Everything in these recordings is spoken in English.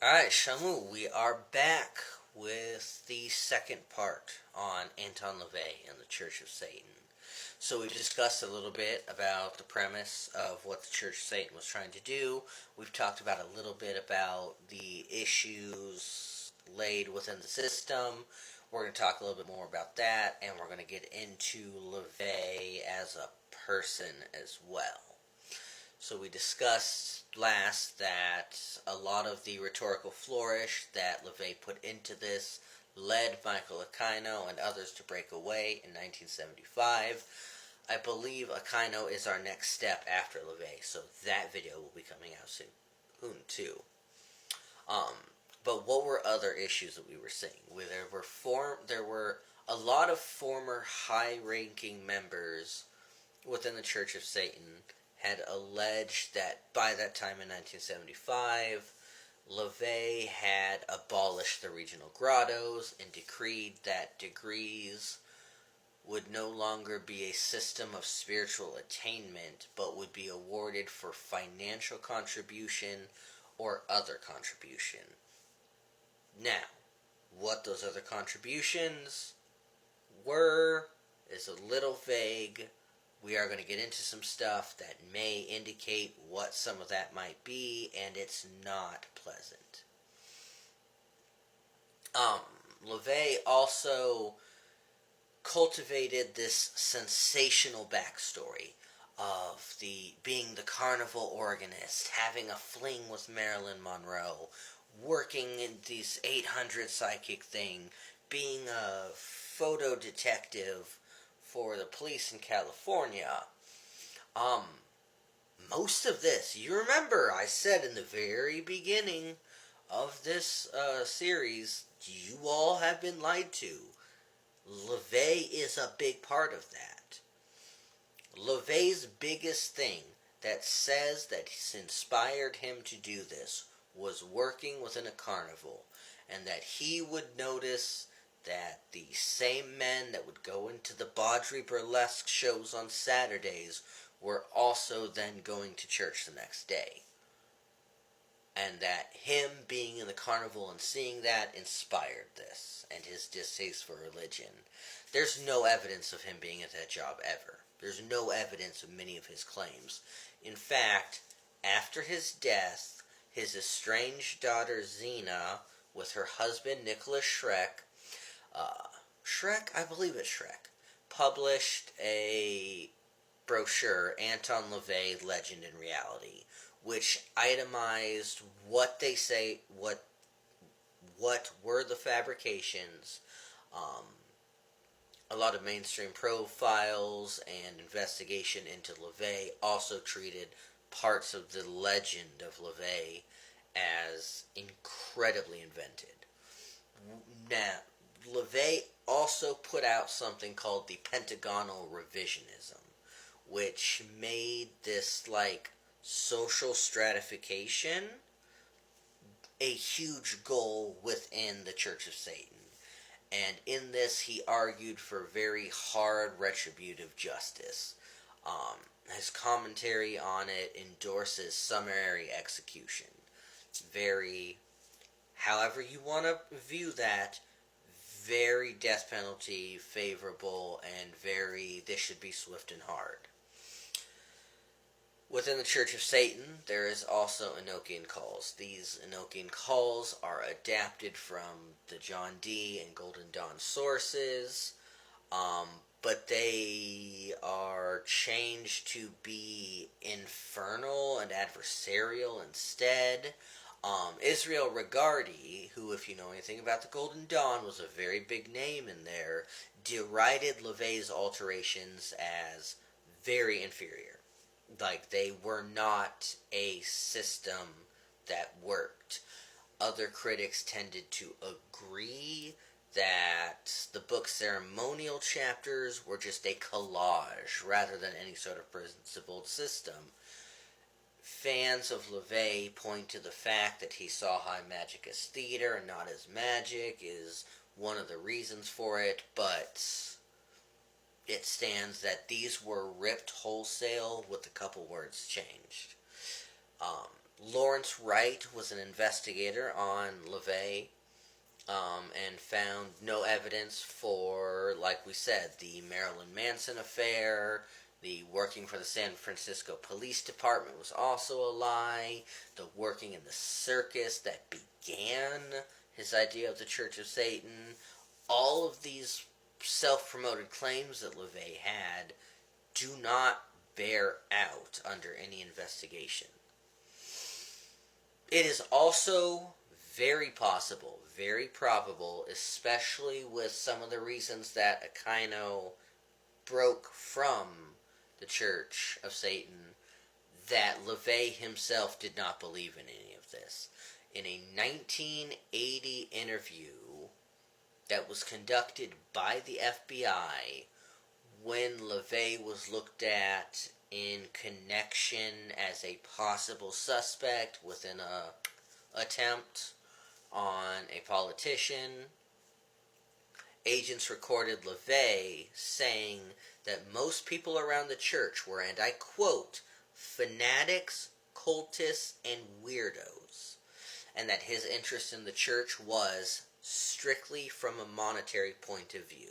Alright, Shamu, we are back with the second part on Anton LaVey and the Church of Satan. So we've discussed a little bit about the premise of what the Church of Satan was trying to do. We've talked about a little bit about the issues laid within the system. We're going to talk a little bit more about that, and we're going to get into LaVey as a person as well. So we discussed last that a lot of the rhetorical flourish that LaVey put into this led Michael Aquino and others to break away in 1975. I believe Aquino is our next step after LaVey, so that video will be coming out soon too. But what were other issues that we were seeing? There were a lot of former high-ranking members within the Church of Satan had alleged that by that time in 1975, LaVey had abolished the regional grottos and decreed that degrees would no longer be a system of spiritual attainment, but would be awarded for financial contribution or other contribution. Now, what those other contributions were is a little vague. We are going to get into some stuff that may indicate what some of that might be, and it's not pleasant. LaVey also cultivated this sensational backstory of being the carnival organist, having a fling with Marilyn Monroe, working in this 800 psychic thing, being a photo detective for the police in California. Most of this, you remember I said in the very beginning of this series, you all have been lied to. LaVey is a big part of that. LaVey's biggest thing that says that inspired him to do this was working within a carnival, and that he would notice that the same men that would go into the Baudry burlesque shows on Saturdays were also then going to church the next day. And that him being in the carnival and seeing that inspired this, and his distaste for religion. There's no evidence of him being at that job ever. There's no evidence of many of his claims. In fact, after his death, his estranged daughter Zena, with her husband Nicholas Schreck, published a brochure, Anton LaVey, Legend and Reality, which itemized what they say, what were the fabrications, a lot of mainstream profiles and investigation into LaVey also treated parts of the legend of LaVey as incredibly invented. Now, LaVey also put out something called the Pentagonal Revisionism, which made this, social stratification a huge goal within the Church of Satan. And in this, he argued for very hard retributive justice. His commentary on it endorses summary execution. Very, however you want to view that, very death penalty favorable and very, this should be swift and hard. Within the Church of Satan, there is also Enochian calls. These Enochian calls are adapted from the John Dee and Golden Dawn sources, but they are changed to be infernal and adversarial instead. Israel Regardie, who, if you know anything about the Golden Dawn, was a very big name in there, derided LaVey's alterations as very inferior. They were not a system that worked. Other critics tended to agree that the book's ceremonial chapters were just a collage rather than any sort of principled system. Fans of LaVey point to the fact that he saw high magic as theater and not as magic is one of the reasons for it, but it stands that these were ripped wholesale with a couple words changed. Lawrence Wright was an investigator on LaVey, and found no evidence for, like we said, the Marilyn Manson affair. The working for the San Francisco Police Department was also a lie. The working in the circus that began his idea of the Church of Satan. All of these self-promoted claims that LaVey had do not bear out under any investigation. It is also very possible, very probable, especially with some of the reasons that Aquino broke from the Church of Satan, that LaVey himself did not believe in any of this. In a 1980 interview that was conducted by the FBI, when LaVey was looked at in connection as a possible suspect within a attempt on a politician, agents recorded LaVey saying that most people around the church were, and I quote, fanatics, cultists, and weirdos, and that his interest in the church was strictly from a monetary point of view.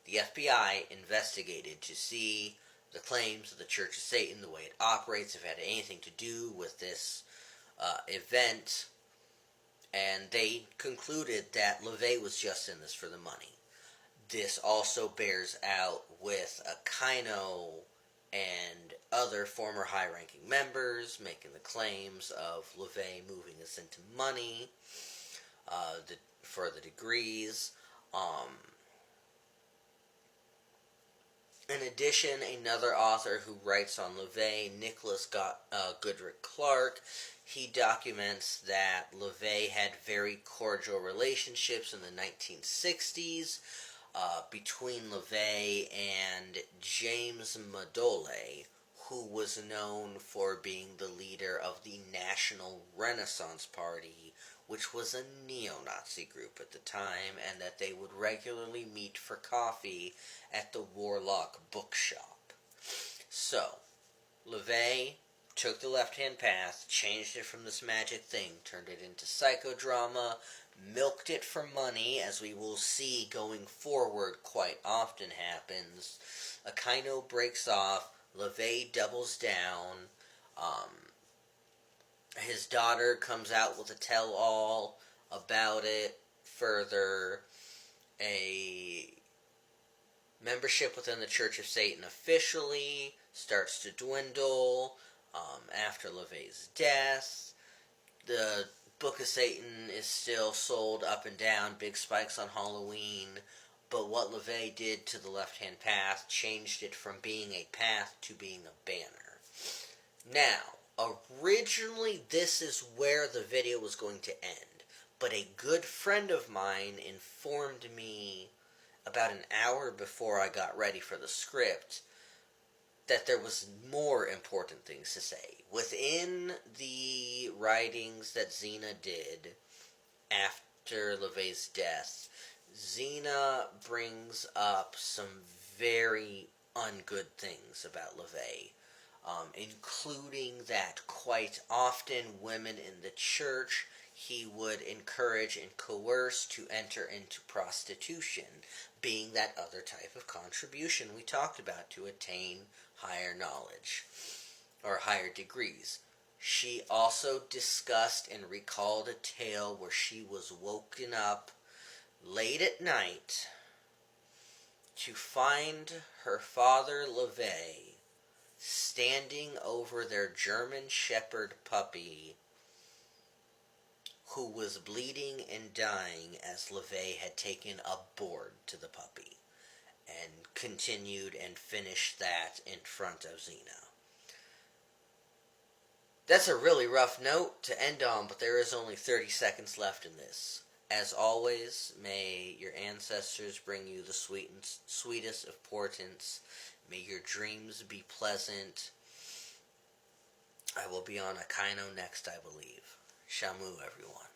The FBI investigated to see the claims of the Church of Satan, the way it operates, if it had anything to do with this event, and they concluded that LaVey was just in this for the money. This also bears out with Aquino and other former high-ranking members making the claims of LaVey moving us into money for the degrees. In addition, another author who writes on LaVey, Nicholas Goodrick Clark, he documents that LaVey had very cordial relationships in the 1960s between LaVey and James Madole, who was known for being the leader of the National Renaissance Party, which was a neo-Nazi group at the time, and that they would regularly meet for coffee at the Warlock Bookshop. So, LaVey took the left-hand path, changed it from this magic thing, turned it into psychodrama, milked it for money, as we will see going forward quite often happens. Aquino breaks off, LaVey doubles down, his daughter comes out with a tell-all about it further. A membership within the Church of Satan officially starts to dwindle after LaVey's death. The Book of Satan is still sold up and down, big spikes on Halloween, but what LaVey did to the left-hand path changed it from being a path to being a banner. Now, originally this is where the video was going to end, but a good friend of mine informed me about an hour before I got ready for the script that there was more important things to say. Within the writings that Xena did after LaVey's death, Xena brings up some very ungood things about LaVey, including that quite often women in the church he would encourage and coerce to enter into prostitution, being that other type of contribution we talked about to attain higher knowledge, or higher degrees. She also discussed and recalled a tale where she was woken up late at night to find her father LaVey standing over their German Shepherd puppy, who was bleeding and dying as LaVey had taken a board to the puppy, and continued and finished that in front of Xena. That's a really rough note to end on, but there is only 30 seconds left in this. As always, may your ancestors bring you the sweetest of portents. May your dreams be pleasant. I will be on Aquino next, I believe. Shamu, everyone.